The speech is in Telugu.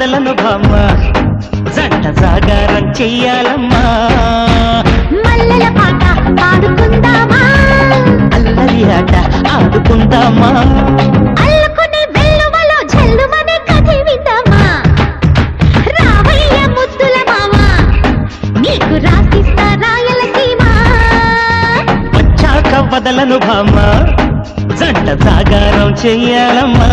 వదలను భామ జంట జాగారం చెయ్యాలమ్మా మల్లెల పాట పాడుకుందామా అల్లరి ఆట ఆడుకుందామా అల్లుకునే వెల్లువలో జల్లుమనే కథ విందామా రావయ్య ముద్దుల మామ నీకు రాసిస్తా రాయలసీమ వచ్చాక వదలను భామ జంట జాగారం చెయ్యాలమ్మా